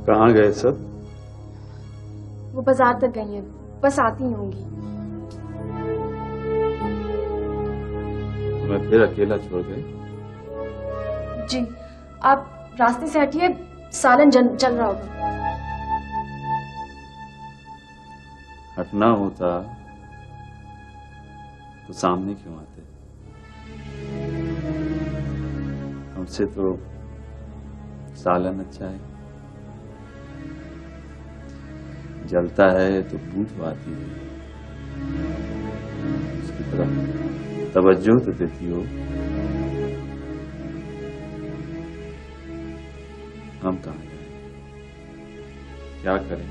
कहाँ गए सब? वो बाजार तक गई हैं, बस आती ही होंगी। तुम्हें फिर अकेला छोड़ गए? जी, आप रास्ते से हटिए, सालन चल रहा होगा। हटना होता तो सामने क्यों आते? हमसे तो सालन अच्छा है। जलता है तो पूछ आती है, उसकी तरफ तवज्जो तो देती हो। हम कहाँ जाएं? क्या करें?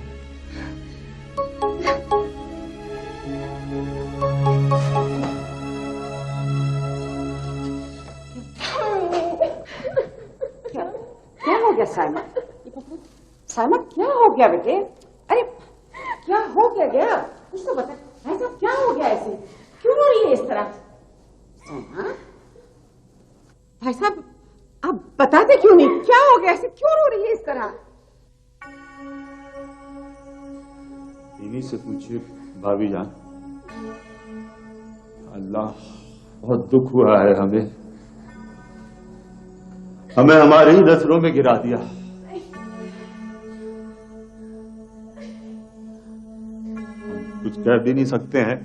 क्या हो गया साइमा? साइमा क्या हो गया बेटे? अरे क्या हो गया? कुछ तो बता भाई साहब, क्या हो गया ऐसे? क्यों रो रही है इस तरह? साइमा भाई साहब, आप बताते क्यों नहीं? क्या हो गया ऐसे? क्यों रो रही है इस तरह? इन्हीं से पूछिए भाभी जान। अल्लाह, बहुत दुख हुआ है हमें हमारे ही नजरों में गिरा दिया। हम कुछ कह भी नहीं सकते हैं,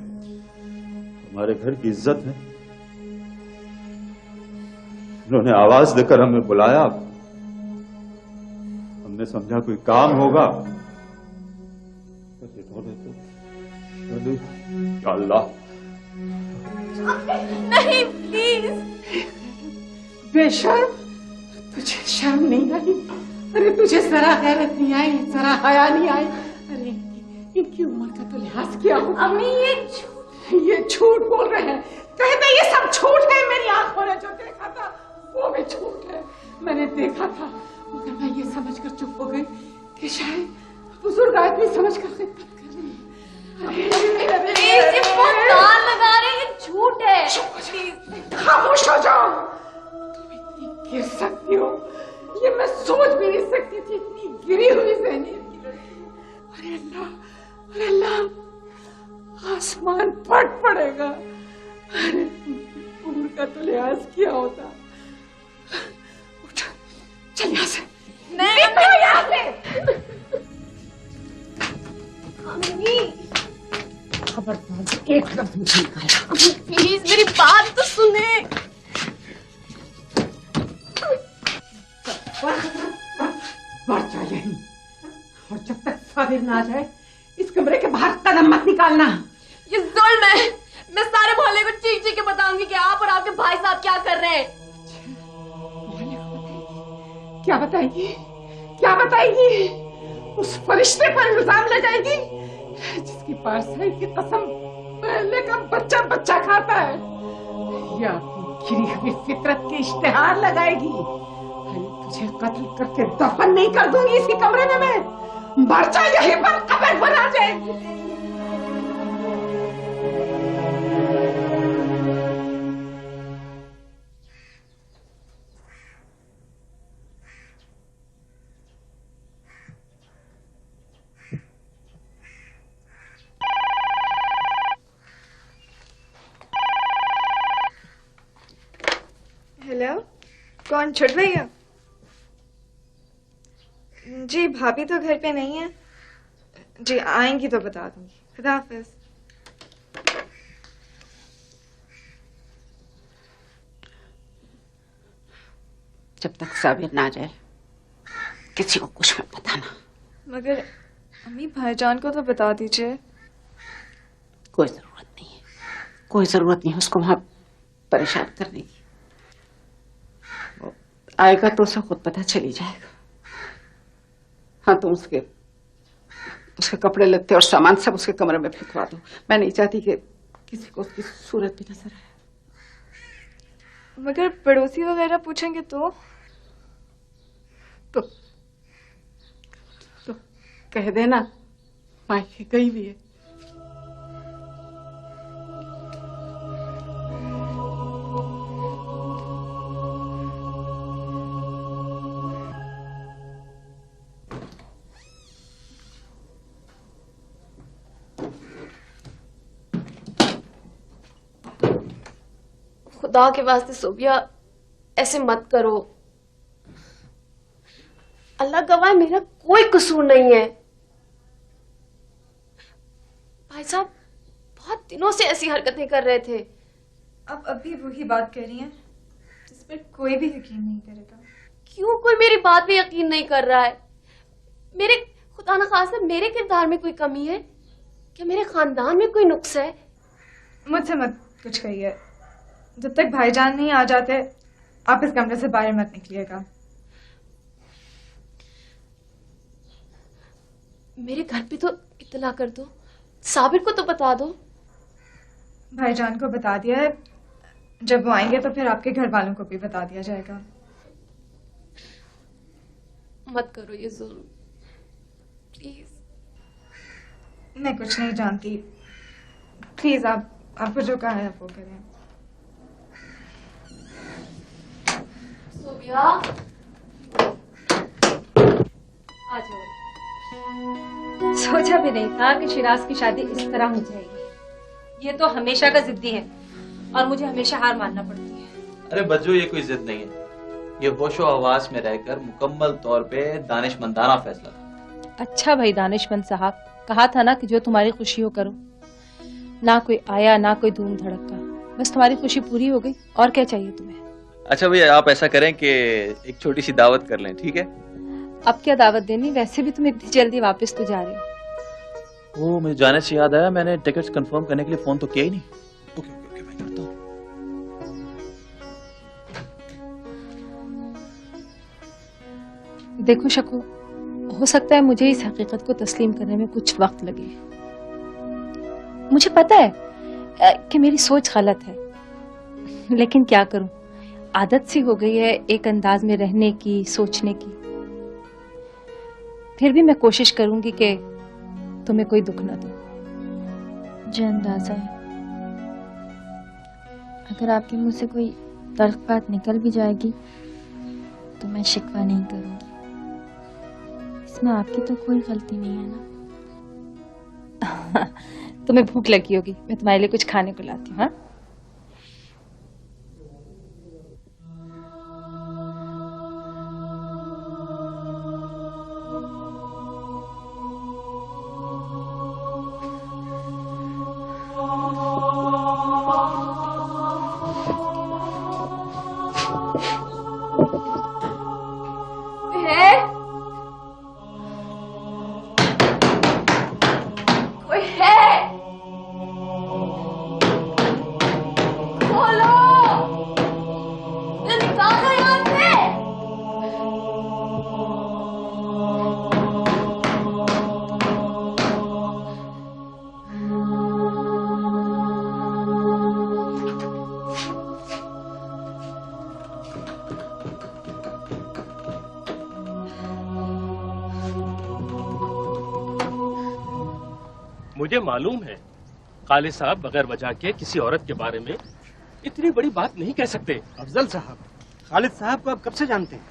हमारे घर की इज्जत है। उन्होंने आवाज देकर हमें बुलाया, हमने समझा कोई काम होगा। अल्लाह, नहीं प्लीज। बेशर्म, तुझे शर्म नहीं आई? अरे तुझे जरा गैरत नहीं आई, जरा हया नहीं आई? अरे इनकी उम्र का तो लिहाज किया हो। अम्मी ये झूठ बोल रहे हैं, कहते ये सब झूठ है। मेरी आंखों ने जो देखा था वो भी झूठ है। मैंने देखा था, मगर मैं ये समझकर चुप हो गई कि शायद बुजुर्ग आदमी समझकर खिदमत कर रही है। प्लीज, ये फोन कान लगा रहे हैं, ये झूठ है। खामोश हो जाओ। तुम इतनी गिर सकती हो, ये मैं सोच भी नहीं सकती थी। इतनी गिरी हुई ज़हनियत की लड़की। अरे अल्लाह, अरे अल्लाह, आसमान फट पड़ेगा। अरे उम्र का तो लिहाज किया होता। उठ, चल यहाँ से। नहीं, निकलो यहाँ से। अम्मी खबरदार, एक लफ्ज़ मुझे निकाला। प्लीज मेरी बात तो सुने। बढ़ जा यहीं, और जब तक साबिर ना आ जाए इस कमरे के बाहर कदम मत निकालना। ये जुल्म है। मैं सारे मोहल्ले को चीख चीख के बताऊंगी कि आप और आपके भाई साहब क्या कर रहे हैं। क्या बताएगी? क्या बताएगी? उस फरिश्ते पर इल्जाम लगाएगी जिसकी पारसाई की कसम पहले का बच्चा बच्चा खाता है, या अपनी गिरी हुई फितरत के इश्तेहार लगाएगी। तुझे कत्ल करके दफन नहीं कर दूंगी इसी कमरे में मैं। मर जा यहीं पर, कब्र बना जाएगी। हेलो, कौन? छुट भैया? जी भाभी तो घर पे नहीं है जी, आएंगी तो बता दूंगी। खुदा हाफिज। जब तक साबिर ना आ जाए किसी को कुछ मत बताना। मगर अम्मी भाईजान को तो बता दीजिए। कोई जरूरत नहीं है, कोई जरूरत नहीं है उसको वहां परेशान करने की। आएगा तो उसे खुद पता चली जाएगा। हाँ, तो उसके कपड़े लत्ते और सामान सब उसके कमरे में फेंकवा दो। मैं नहीं चाहती कि किसी को उसकी सूरत भी नजर आए। मगर पड़ोसी वगैरह पूछेंगे तो कह देना मायके गई भी है। खुदा के वास्ते सोबिया ऐसे मत करो। अल्लाह गवाह मेरा कोई कसूर नहीं है। भाई साहब बहुत दिनों से ऐसी हरकतें कर रहे थे। आप अभी वही बात कर रही हैं जिस पर कोई भी यकीन नहीं करेगा। क्यों कोई मेरी बात पे यकीन नहीं कर रहा है? मेरे खुदा न खास्ता मेरे किरदार में कोई कमी है क्या? मेरे खानदान में कोई नुक्स है? मुझसे मत कुछ कहिए। जब तक भाईजान नहीं आ जाते आप इस कमरे से बाहर मत निकलिएगा। मेरे घर पे तो इत्तला कर दो, साबिर को तो बता दो। भाईजान को बता दिया है, जब वो आएंगे तो फिर आपके घर वालों को भी बता दिया जाएगा। मत करो ये जुल्म प्लीज। मैं कुछ नहीं जानती, प्लीज आपको जो कहा है आप वो करें। सोबिया आ जाओ। सोचा भी नहीं था कि शिराज की शादी इस तरह हो जाएगी। ये तो हमेशा का जिद्दी है और मुझे हमेशा हार मानना पड़ती है। अरे बज्जो ये कोई जिद नहीं है, ये होशो हवास में रहकर मुकम्मल तौर पे दानिशमंदाना फैसला था। अच्छा भाई दानिशमंद साहब, कहा था ना कि जो तुम्हारी खुशी हो करो। ना कोई आया ना कोई धूम धड़का, बस तुम्हारी खुशी पूरी हो गई, और क्या चाहिए तुम्हें? अच्छा भैया आप ऐसा करें कि एक छोटी सी दावत कर लें, ठीक है? अब क्या दावत देनी, वैसे भी तुम इतनी जल्दी वापस तो जा रहे हो। वो मुझे जाने से याद आया, मैंने टिकट्स कंफर्म करने के लिए फोन तो किया ही नहीं। ओके ओके ओके मैं करता हूँ। देखो शकू, हो सकता है मुझे इस हकीकत को तस्लीम करने में कुछ वक्त लगे। मुझे पता है कि मेरी सोच गलत है, लेकिन क्या करूं, आदत सी हो गई है एक अंदाज में रहने की, सोचने की। फिर भी मैं कोशिश करूंगी कि तुम्हें कोई दुख ना दो। मुझे अंदाजा है अगर आपके मुंह से कोई तल्ख बात निकल भी जाएगी तो मैं शिकवा नहीं करूंगी। इसमें आपकी तो कोई गलती नहीं है ना। तुम्हें भूख लगी होगी, मैं तुम्हारे लिए कुछ खाने को लाती हूँ। हाँ मुझे मालूम है खालिद साहब बगैर वजह के किसी औरत के बारे में इतनी बड़ी बात नहीं कह सकते। अफजल साहब, खालिद साहब को आप कब से जानते हैं?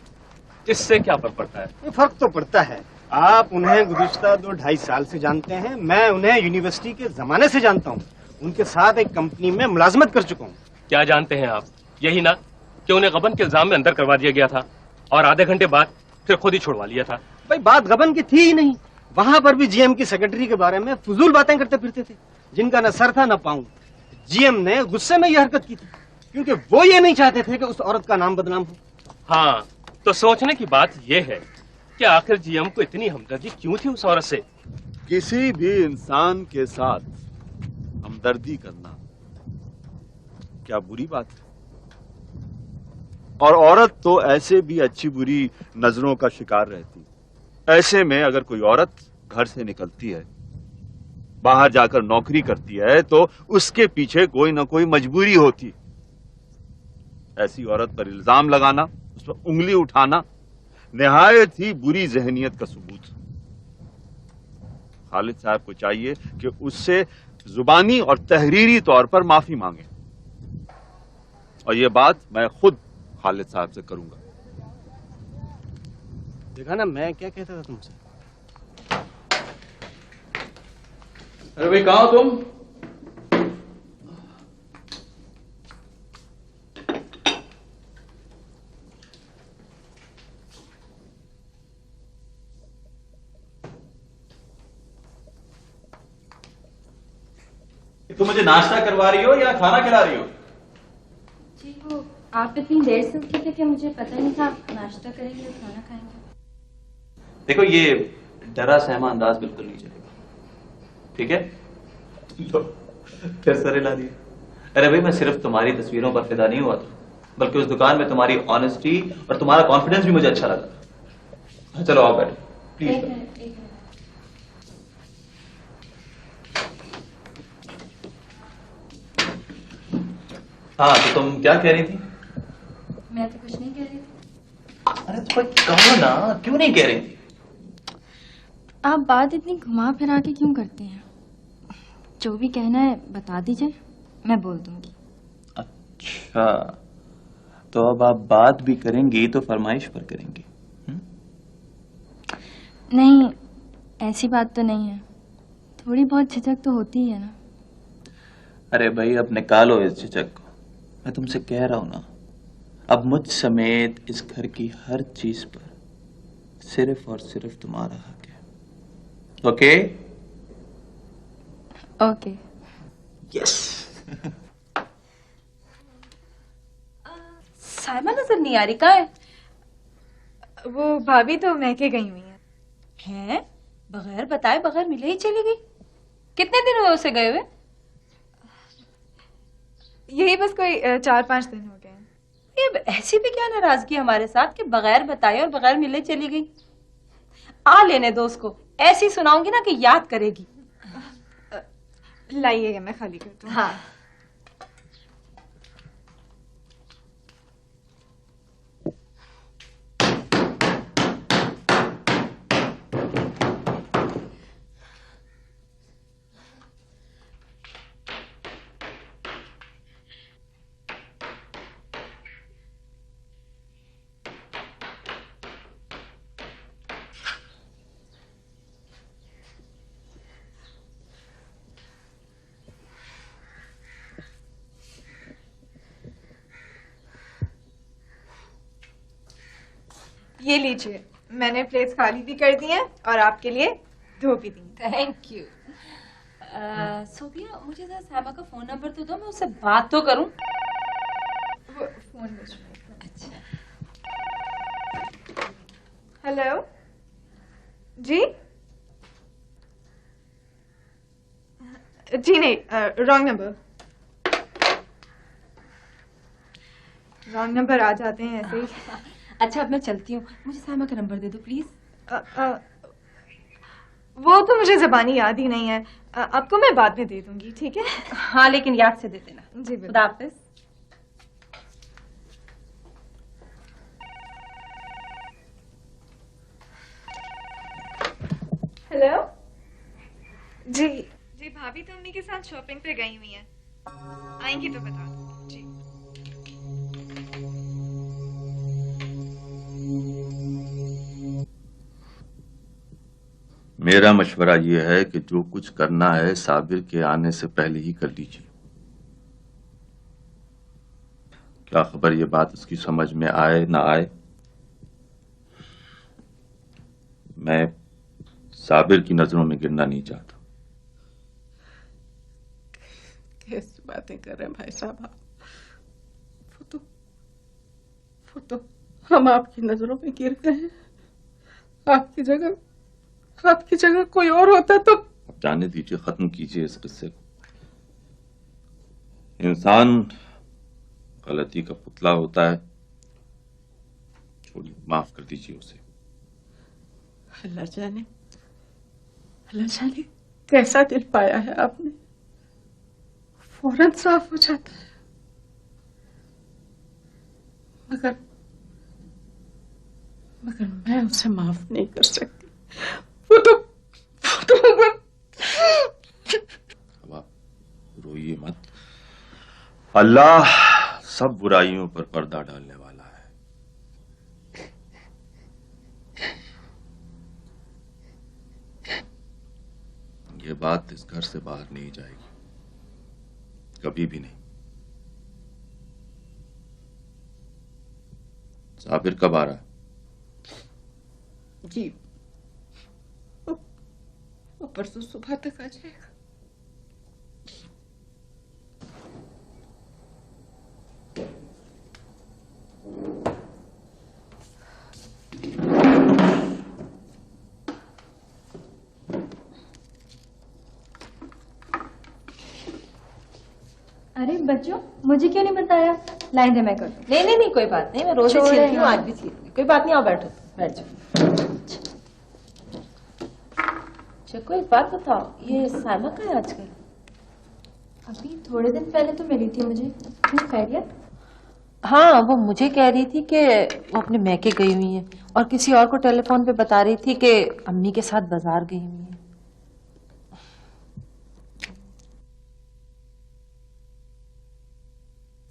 इससे क्या फर्क पड़ता है? फर्क तो पड़ता है। आप उन्हें गुज़िश्ता 2-2.5 साल से जानते हैं, मैं उन्हें यूनिवर्सिटी के जमाने से जानता हूँ। उनके साथ एक कंपनी में मुलाजमत कर चुका हूँ। क्या जानते हैं आप? यही ना कि उन्हें गबन के इल्जाम में अंदर करवा दिया गया था और आधे घंटे बाद फिर खुद ही छुड़वा लिया था। भाई बात गबन की थी ही नहीं, वहां पर भी जीएम की सेक्रेटरी के बारे में फजूल बातें करते फिरते थे जिनका न सर था न पाँव। जीएम ने गुस्से में यह हरकत की थी क्योंकि वो ये नहीं चाहते थे कि उस औरत का नाम बदनाम हो। हाँ, तो सोचने की बात यह है कि आखिर जीएम को इतनी हमदर्दी क्यों थी उस औरत से? किसी भी इंसान के साथ हमदर्दी करना क्या बुरी बात है? और औरत तो ऐसे भी अच्छी बुरी नजरों का शिकार रहती। ऐसे में अगर कोई औरत घर से निकलती है, बाहर जाकर नौकरी करती है, तो उसके पीछे कोई ना कोई मजबूरी होती। ऐसी औरत पर इल्जाम लगाना, उस पर उंगली उठाना निहायत ही बुरी जहनियत का सबूत। खालिद साहब को चाहिए कि उससे जुबानी और तहरीरी तौर पर माफी मांगे, और ये बात मैं खुद खालिद साहब से करूंगा। देखा ना मैं क्या कहता था तुमसे। अरे भाई कहाँ हो तुम? तुम मुझे नाश्ता करवा रही हो या खाना खिला रही हो? जी वो आप इतनी देर से उठे थे कि मुझे पता ही नहीं था आप नाश्ता करेंगे या खाना खाएंगे। देखो ये डरा सहमा अंदाज बिल्कुल नहीं चलेगा, ठीक है? लो, फिर सर हिला दिए। अरे भाई मैं सिर्फ तुम्हारी तस्वीरों पर फिदा नहीं हुआ था, बल्कि उस दुकान में तुम्हारी ऑनेस्टी और तुम्हारा कॉन्फिडेंस भी मुझे अच्छा लगा। चलो आओ बैठो प्लीज। एक मिनट। हाँ तो तुम क्या कह रही थी? मैं तो कुछ नहीं कह रही थी। अरे तो कहो ना, क्यों नहीं कह रही थी? आप बात इतनी घुमा फिरा के क्यों करते हैं? जो भी कहना है बता दीजिए, मैं बोल दूंगी। अच्छा तो अब आप बात भी करेंगी तो फरमाइश पर करेंगी? नहीं, ऐसी बात तो नहीं है। थोड़ी बहुत झिझक तो होती ही है ना। अरे भाई अब निकालो इस झिझक को। मैं तुमसे कह रहा हूं ना, अब मुझ समेत इस घर की हर चीज पर सिर्फ और सिर्फ तुम्हारा हक है। ओके? ओके। यस। साइमा नजर नहीं आ रही, कहाँ है? वो भाभी तो मैके गई हुई हैं। हैं? बगैर बताए बगैर मिले ही चली गई। कितने दिन हुए उसे गए हुए? यही बस कोई 4-5 दिन हो गए हैं। ये ऐसी भी क्या नाराजगी हमारे साथ कि बगैर बताए और बगैर मिले चली गई? आ लेने दो उसको, ऐसी सुनाऊंगी ना कि याद करेगी। लाइएगा, मैं खाली करती हूँ। हाँ। ये लीजिए, मैंने प्लेट्स खाली भी कर दी हैं और आपके लिए धो भी दी। Thank you. सोफिया मुझे जरा साइमा का फोन नंबर तो दो, मैं उससे बात तो करूं। वो फोन अच्छा। हेलो जी? जी नहीं, रॉन्ग नंबर। रॉन्ग नंबर आ जाते हैं ऐसे ही। अच्छा अब मैं चलती हूँ, मुझे साइमा का नंबर दे दो प्लीज। वो तो मुझे ज़बानी याद ही नहीं है। आपको मैं बाद में दे दूंगी, ठीक है? हाँ लेकिन याद से दे देना। जी बिल्कुल। खुदा हाफिज। हेलो जी? जी भाभी तो अम्मी के साथ शॉपिंग पे गई हुई हैं, आएंगी तो बता दूंगी। जी मेरा मशवरा यह है कि जो कुछ करना है साबिर के आने से पहले ही कर लीजिए। क्या खबर ये बात उसकी समझ में आए ना आए। मैं साबिर की नजरों में गिरना नहीं चाहता। कैसी बातें कर रहे हैं भाई साहब आप? वो तो हम आपकी नजरों में गिर गए हैं। आपकी जगह कोई और होता तो। अब जाने दीजिए, खत्म कीजिए इस किस्से को। इंसान गलती का पुतला होता है, छोड़िए, माफ कर दीजिए उसे। अल्लाह जाने कैसा दिल पाया है आपने, फौरन साफ हो जाता है। मगर मैं उसे माफ नहीं कर सकती। वो तो अब आप रोइए मत। अल्लाह सब बुराइयों पर पर्दा डालने वाला है। ये बात इस घर से बाहर नहीं जाएगी, कभी भी नहीं। साबिर कब आ रहा है? जी वो परसों सुबह तक आ जाएगा। अरे बच्चों, मुझे क्यों नहीं बताया? लाइन दे, मैं कर दूं। नहीं नहीं नहीं, कोई बात नहीं, मैं रोज ही छीलती हूँ, आज भी छीलूंगी। कोई बात नहीं, आओ बैठो, बैठ जाओ। चको एक बात बताओ, ये साइमा कहाँ है आजकल? अभी थोड़े दिन पहले तो मिली थी मुझे। क्यों, खैरियत? हाँ, वो मुझे कह रही थी कि वो अपने मैके गई हुई है और किसी और को टेलीफोन पे बता रही थी कि अम्मी के साथ बाजार गई हुई है।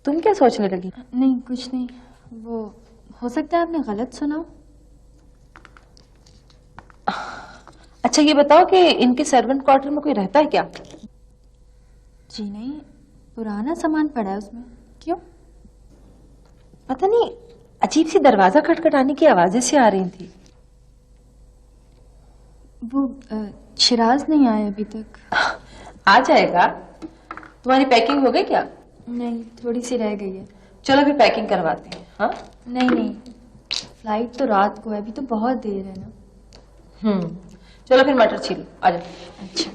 तुम क्या सोचने लगी? नहीं कुछ नहीं, वो हो सकता है आपने गलत सुना हो। अच्छा ये बताओ कि इनके सर्वेंट क्वार्टर में कोई रहता है क्या? जी नहीं, पुराना सामान पड़ा है उसमें। क्यों? पता नहीं, अजीब सी दरवाजा खटखटाने की आवाजें से आ रही थी। वो शिराज नहीं आया अभी तक। आ जाएगा। तुम्हारी पैकिंग हो गई क्या? नहीं, थोड़ी सी रह गई है। चलो फिर पैकिंग करवाते हैं। हाँ नहीं नहीं, फ्लाइट तो रात को है, अभी तो बहुत देर है ना। चलो फिर मटर छीलो, आ जाओ। अच्छा।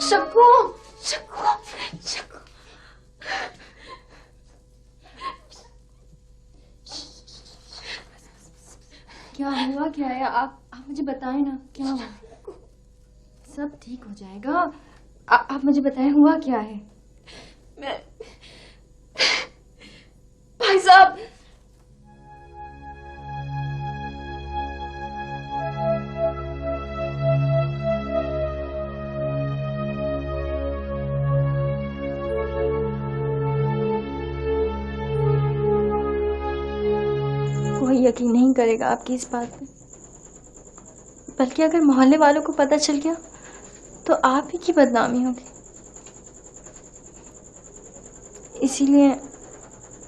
शक्कू, शक्कू, शक्कू। क्या हुआ, क्या है? आप मुझे बताएं ना, क्या हुआ? सब ठीक हो जाएगा। आप मुझे बताएं, हुआ क्या है? मैं भाई साहब, कोई यकीन नहीं करेगा आपकी इस बात पे, बल्कि अगर मोहल्ले वालों को पता चल गया तो आप ही की बदनामी होगी। इसीलिए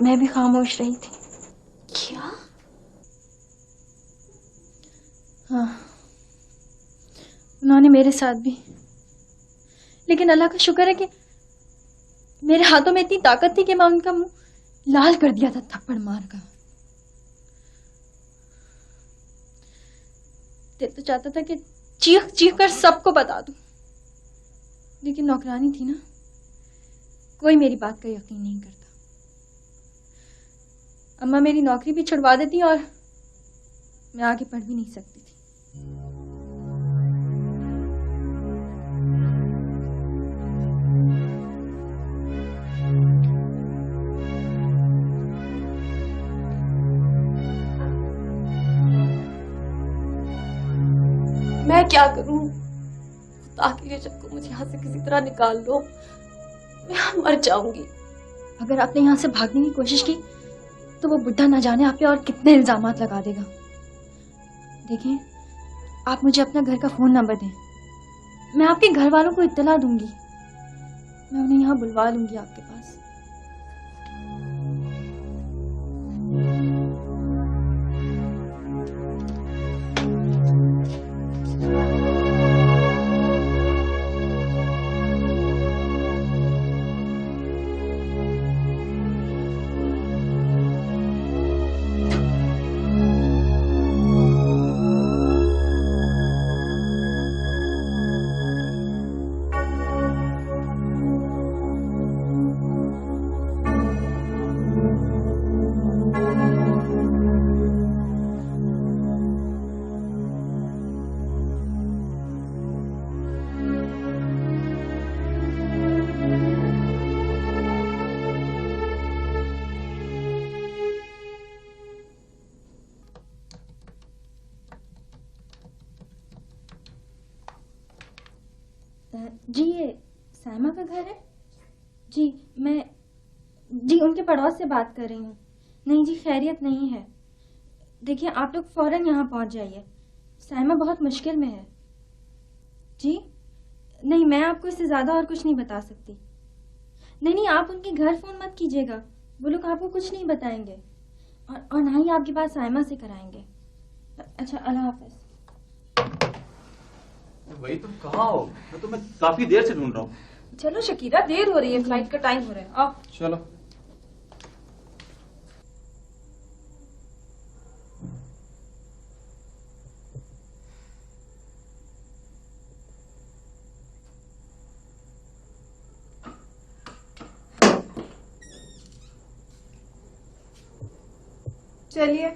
मैं भी खामोश रही थी। क्या? हाँ, उन्होंने मेरे साथ भी, लेकिन अल्लाह का शुक्र है कि मेरे हाथों में इतनी ताकत थी कि मैं उनका मुंह लाल कर दिया था थप्पड़ मार कर। दिल तो चाहता था कि चीख चीख कर सबको बता दूं, लेकिन नौकरानी थी ना, कोई मेरी बात का यकीन नहीं करता। अम्मा मेरी नौकरी भी छुड़वा देती और मैं आगे पढ़ भी नहीं सकती थी। मैं क्या करूं? ताकि ये शक्कू मुझे यहाँ से किसी तरह निकाल लो, मैं यहाँ मर जाऊंगी। अगर आपने यहाँ से भागने की कोशिश की तो वो बुढ़ा ना जाने आप पे और कितने इल्जामात लगा देगा। देखिए, आप मुझे अपना घर का फोन नंबर दें, मैं आपके घर वालों को इत्तला दूंगी, मैं उन्हें यहाँ बुलवा लूंगी आपके पास। जी, ये साइमा का घर है? जी उनके पड़ोस से बात कर रही हूँ। नहीं जी, खैरियत नहीं है। देखिए, आप लोग फौरन यहाँ पहुँच जाइए, साइमा बहुत मुश्किल में है। जी नहीं, मैं आपको इससे ज़्यादा और कुछ नहीं बता सकती। नहीं, आप उनके घर फोन मत कीजिएगा, वो लोग आपको कुछ नहीं बताएंगे और ना ही आपकी बात साइमा से कराएंगे। अच्छा, अल्लाह हाफिज। भाई तुम कहाँ हो? मैं तुम्हें काफी देर से ढूंढ रहा हूँ। चलो शकीरा, देर हो रही है, फ्लाइट का टाइम हो रहा है, आओ। चलो। चलिए।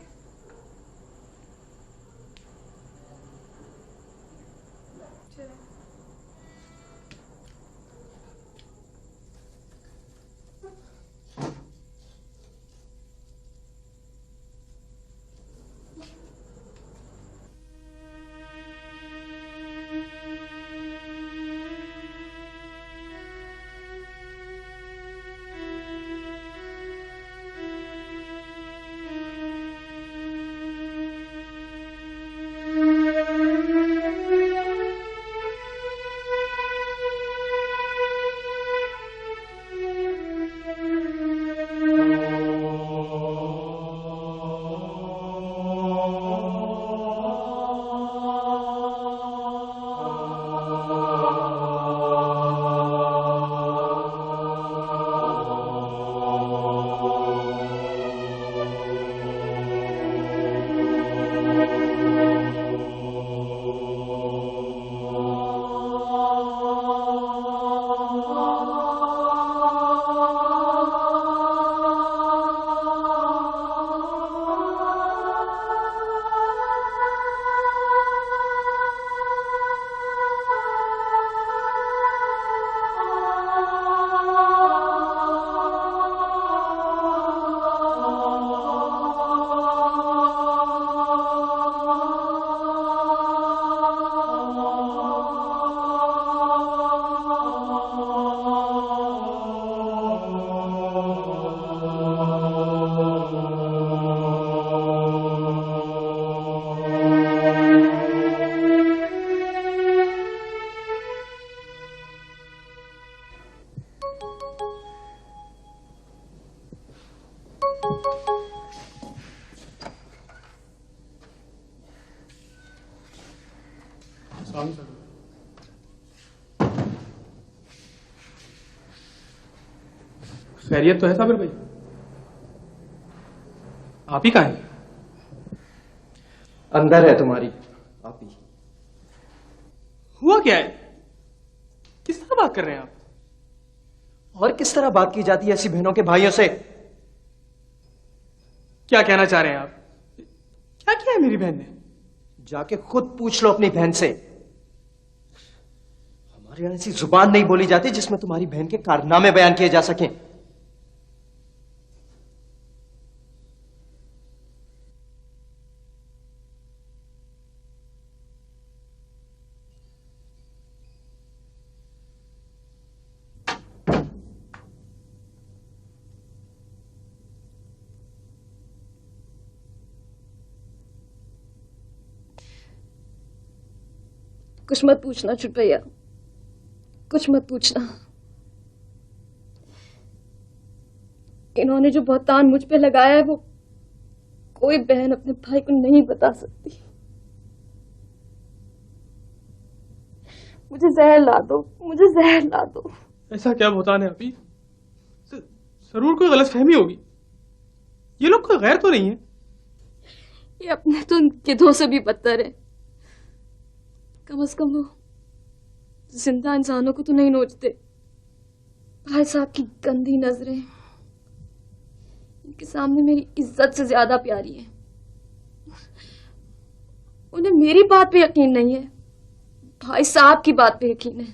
खैरियत तो है साबिर भाई? आप ही कहाँ हैं? अंदर है तुम्हारी आप ही। हुआ क्या है? किस तरह बात कर रहे हैं आप? और किस तरह बात की जाती है ऐसी बहनों के भाइयों से? क्या कहना चाह रहे हैं आप? क्या किया है मेरी बहन ने? जाके खुद पूछ लो अपनी बहन से। हमारे यहां ऐसी जुबान नहीं बोली जाती जिसमें तुम्हारी बहन के कारनामे बयान किए जा सकें। कुछ मत पूछना छोटे भैया, कुछ मत पूछना। इन्होंने जो बहतान मुझ पे लगाया है वो कोई बहन अपने भाई को नहीं बता सकती। मुझे जहर ला दो, मुझे जहर ला दो। ऐसा क्या बहतान है अभी? जरूर कोई गलतफहमी होगी। ये लोग कोई गैर तो नहीं है? ये अपने तो गिद्धों से भी बदतर है। कम से कम वो जिंदा इंसानों को तो नहीं नोचते। भाई साहब की गंदी नजरें इनके सामने मेरी इज्जत से ज्यादा प्यारी है। उन्हें मेरी बात पे यकीन नहीं है, भाई साहब की बात पे यकीन है।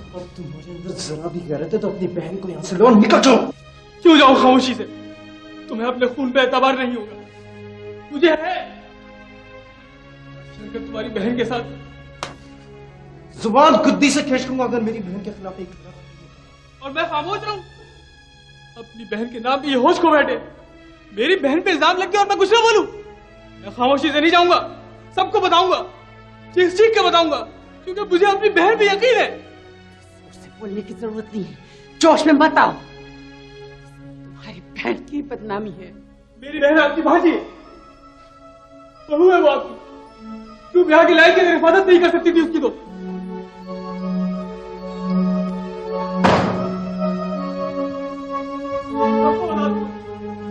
और तुम्हारे अंदर जरा भी गैरत है तो अपनी बहन को यहां से लो, निकल जाओ। क्यों जाओ खामोशी से? तुम्हें अपने खून पे एतबार नहीं होगा। मुझे है शरकत तुम्हारी बहन के साथ। जुबान गुद्दी से खींचूंगा अगर मेरी बहन के खिलाफ एक और मैं खामोश रहूं? अपनी बहन के नाम पे ये होश को बैठे। मेरी बहन पे इल्जाम लग गया और मैं कुछ ना बोलूं? मैं खामोशी से नहीं जाऊंगा, सबको बताऊंगा। चीख चीख के बताऊंगा, क्योंकि मुझे अपनी बहन पे यकीन है। उससे बोलने की जरूरत नहीं है, जोश में मत आओ। तुम्हारी बहन की बदनामी है। मेरी बहन आपकी भांजी है, बहू है वो आपकी। तू ब्याह की लायक अगर हिफाजत नहीं कर सकती थी उसकी तो।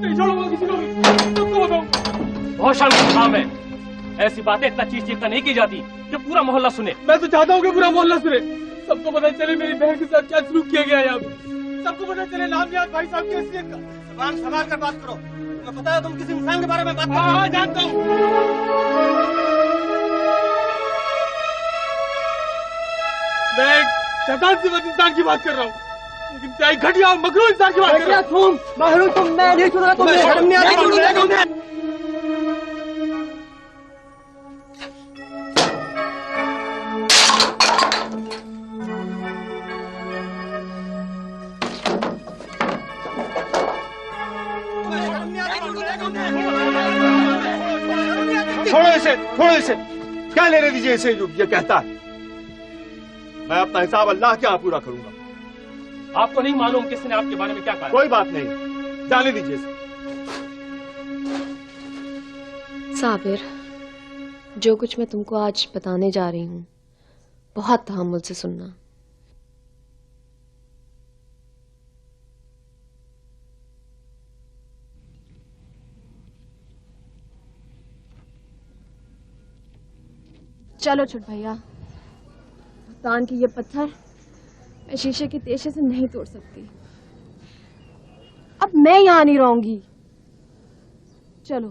नहीं छोड़ूंगा किसी को भी, सबको बताऊंगा। बहुत शर्म का काम है, ऐसी बातें इतना चीख चीख कर नहीं की जाती कि पूरा मोहल्ला सुने। मैं तो चाहता हूँ कि पूरा मोहल्ला सुने, सबको पता चले मेरी बहन के साथ क्या सलूक किया गया है यहाँ पे। सबको पता चले नामयाद भाई साहब की हैसियत का। जबान संभाल कर बात करो, तुम्हें पता है तुम किस इंसान के बारे में बात कर रहे हो? हाँ जानता हूँ। मैं एक शैतान से बद इंसान की बात कर रहा हूँ, लेकिन क्या एक घटिया और मकरूर इंसान की बात कर रहा हूँ। तुम महरूम, तुम मैं नहीं सुन रहा, तुम्हें शर्म नहीं आती? छोड़ो इसे, क्या लेने दीजिए इसे जो ये कहता है। मैं अपना हिसाब अल्लाह के यहाँ पूरा करूंगा। आपको नहीं मालूम किसने आपके बारे में क्या कहा? कोई बात नहीं, जाने दीजिए इसे। साबिर, जो कुछ मैं तुमको आज बताने जा रही हूँ, बहुत तहम्मुल से सुनना। चलो छोट भैया, भुगतान की ये पत्थर मैं शीशे के तेजे से नहीं तोड़ सकती। अब मैं यहाँ नहीं रहूंगी। चलो।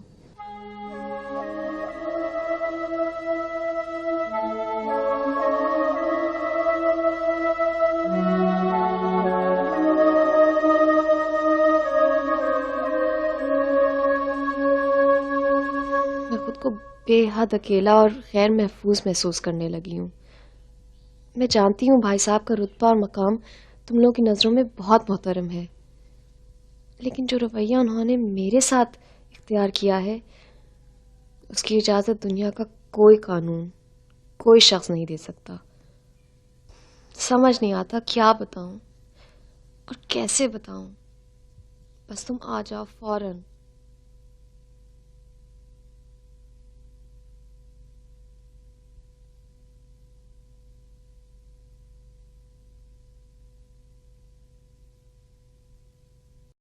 मैं खुद को बेहद अकेला और गैर महफूज महसूस करने लगी हूँ। मैं जानती हूँ भाई साहब का रुतबा और मकाम तुम लोगों की नज़रों में बहुत मोहतरम है, लेकिन जो रवैया उन्होंने मेरे साथ इख्तियार किया है, उसकी इजाज़त दुनिया का कोई कानून, कोई शख्स नहीं दे सकता। समझ नहीं आता क्या बताऊं और कैसे बताऊं। बस तुम आ जाओ फौरन।